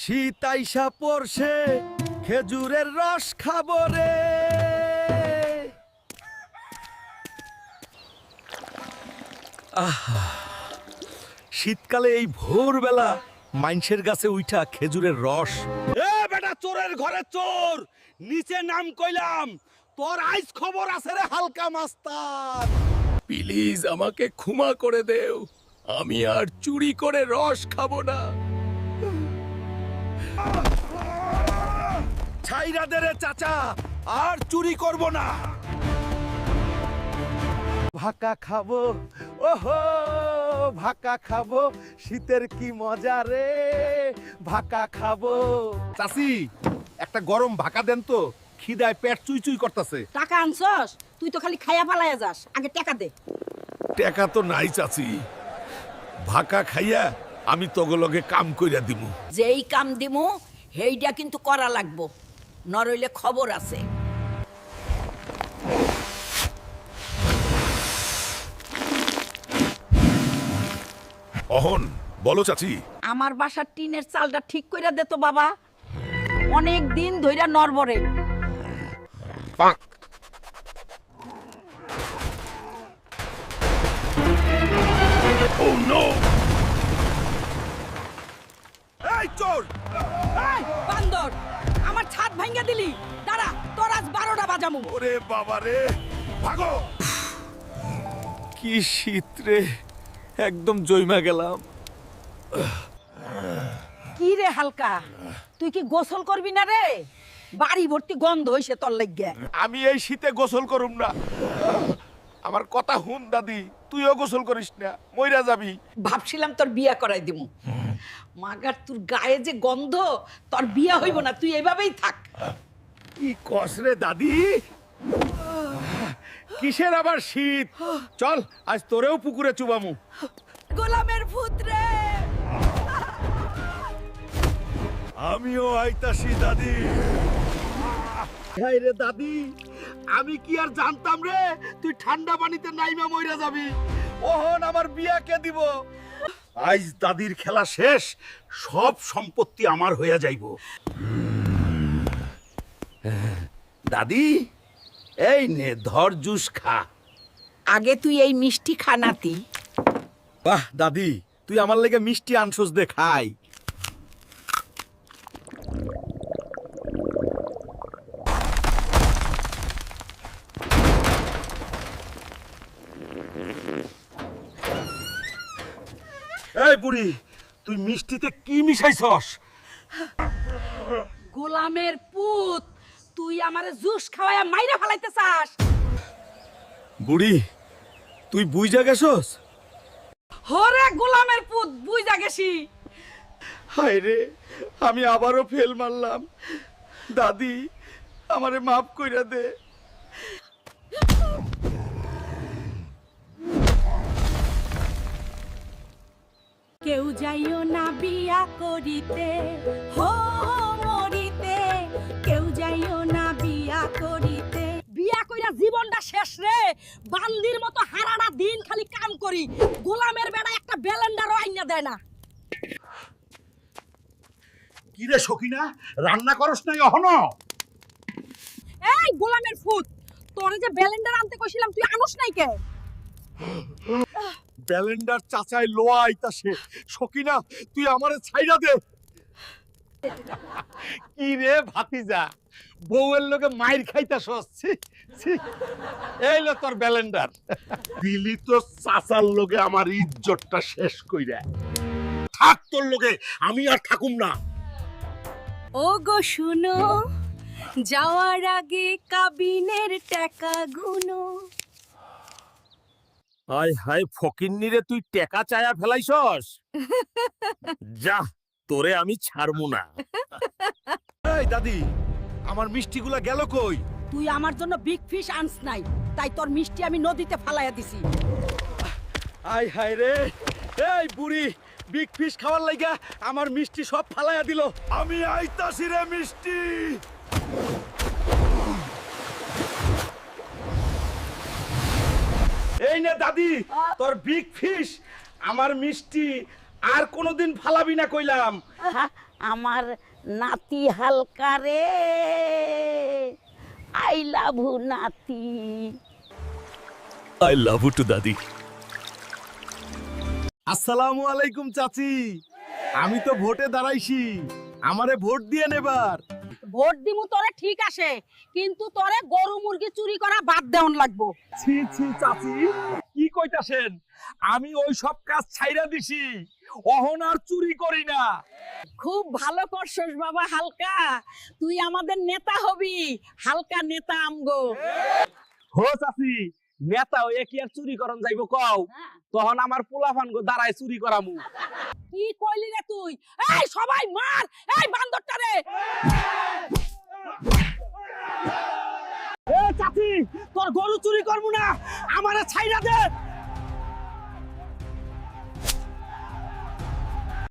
শীত আইসা পড়ছে খেজুরের রস খাবো রে। শীতকালে এই ভোরবেলা মাইনষের গাছে উঠা খেজুরের রস। এ বেটা, চোরের ঘরে চোর, নিচে নাম কইলাম, তোর আইস খবর আছে রে হালকা মাস্তান। প্লিজ আমাকে ক্ষমা করে দেও, আমি আর চুরি করে রস খাবো না। ছাইরা দে রে চাচা, আর চুরি করব না। ভাকা খাবো, ওহো ভাকা খাবো, শীতের কি মজা রে, ভাকা খাবো। চাচি, একটা গরম ভাকা দেন তো, খিদায় পেট চুই চুই করতেছে। টাকা আনছস? তুই তো খালি খাইয়া পালাইয়া যাস, আগে টাকা দে। টাকা তো নাই চাচি, ভাকা খাইয়া আমি তগলগে কাম কইরা দিমু। যেই কাম দিমু হেইটা কিন্তু করা লাগবো, নরইলে খবর আছে। অহন বলো চাচি। আমার বাসার টিনের চালটা ঠিক কইরা দে তো বাবা, অনেক দিন ধইরা নরবরে। Oh no! এই চোর! এই বান্দর, আমার ছাদ ভাঙা দিলি, দাঁড়া তোর আজ 12টা বাজামু। ওরে বাবা রে, ভাগো! কি শীত রে, একদম জইমা গেলাম। কি রে হালকা, তুই কি গোসল করবি না রে? বাড়ি ভর্তি গন্ধ হইছে তোর লাগিয়া। আমি এই শীতে গোসল করুম না। আমার কথা হুন দাদি, তুইও গোসল করিস না, মইরা যাবি। ভাবছিলাম তোর বিয়া করাই দিমু, মাগার তোর গায়ে যে গন্ধ, তোর বিয়া হইব না, তুই এভাবেই থাক। কি কস রে দাদি, কিসের আবার শীত? চল আজ তোরেও পুকুরে চুবামু। গোলামের ভূত রে। আমিও আইতাছি দাদি। হাই রে দাদি, আমি কি আর জানতাম রে তুই ঠান্ডা পানিতে নাইমা মইরা যাবি। ওহন আমার বিয়া কে দিব? আজ দাদির খেলা শেষ, সব সম্পত্তি আমার হইয়া যাইব। দাদি, এই নে ধর জুস খা। আগে তুই এই মিষ্টি খানাতি। বাহ দাদি, তুই আমার লেগে মিষ্টি আনছস, দে খাই। এই বুড়ি, তুই মিষ্টিতে কি মিশাইছস? গোলামের পুত, তুই আমারে জুস খাওয়ায়া মাইরা ফেলাইতে চাস? বুড়ি, তুই বুইজা গেছস? হরে গোলামের পুত, বুইজা গেছি। হায় রে, আমি আবারও ফেল মারলাম। দাদি, আমারে মাফ কইরা দে। কেউ যাইও না বিয়া করিতে, হো মরিতে, কেউ যাইও না বিয়া করিতে। বিয়া কইরা জীবনটা শেষ রে, বান্দির মতো হারাটা দিন খালি কাম করি, গোলামের বেড়া একটা ব্যালেন্ডারও আইনা দেয় না। কি রে সখিনা, রান্না করস নাই এখনো? এই গোলামের ফুট, তোরে যে ব্যালেন্ডার আনতে কইছিলাম তুই আনস নাই কে? ব্যালেন্ডার চাচাই লোয়া আইতাছে। সখিনা, তুই আমারে ছাইরা দে। কি রে ভাতিজা, বউয়ের লগে মাইর খাইতাছস? এই লো তোর ব্যালেন্ডার। দিলি তো চাচার লগে আমার ইজ্জতটা শেষ কইরা। থাক তোর লগে, আমি আর থাকুম না। ও গো শুনো, যাওয়ার আগে কাবিনের টাকা গুনো। হায় হায় ফকিন্নি রে, তুই টেকা চায়া ফেলাইছস? যা, তোরে আমি ছাড়মু না। এই দাদি, আমার মিষ্টিগুলা গেল কই? তুই আমার জন্য বিগ ফিশ আনস নাই, তাই তোর মিষ্টি আমি নদীতে ফালাইয়া দিছি। আয় হায় রে, এই বুড়ি বিগ ফিশ খাওয়ার লাগা আমার মিষ্টি সব ফালাইয়া দিল। আমি আইতাছি রে মিষ্টি। এই নে দাদি, তোর বিগ ফিশ। আমার মিষ্টি আর কোনোদিন ফালাবি না কইলাম। আমার নাতি হালকা রে, আই লাভ ইউ নাতি। আই লাভ ইউ টু দাদি। আসসালামু আলাইকুম চাচি, আমি তো ভোটে দাঁড়াইছি, আমারে ভোট দিয়ে নেবার। ভোট দিমু তোরে ঠিক আছে, কিন্তু তোরে গরু মুরগি চুরি করা বাদ দেওয়ান লাগবো। ছি ছি চাচি, কি কইতাছেন? আমি ওই সব কাজ ছাইরা দিছি, অহন আর চুরি করি না। খুব ভালো করছস বাবা হালকা, তুই আমাদের নেতা হবি, হালকা নেতা আমগো। হো চাচি, নেতা হয়ে কি আর চুরি করন যাইবো কও? তখন আমার পোলাফান গো দাঁড়ায় চুরি করামু। কি কইলি রে তুই? এই সবাই মার, এই বান্দরটারে। এ চাচি, তোর গরু চুরি করবো না, আমারে ছাইরা দে।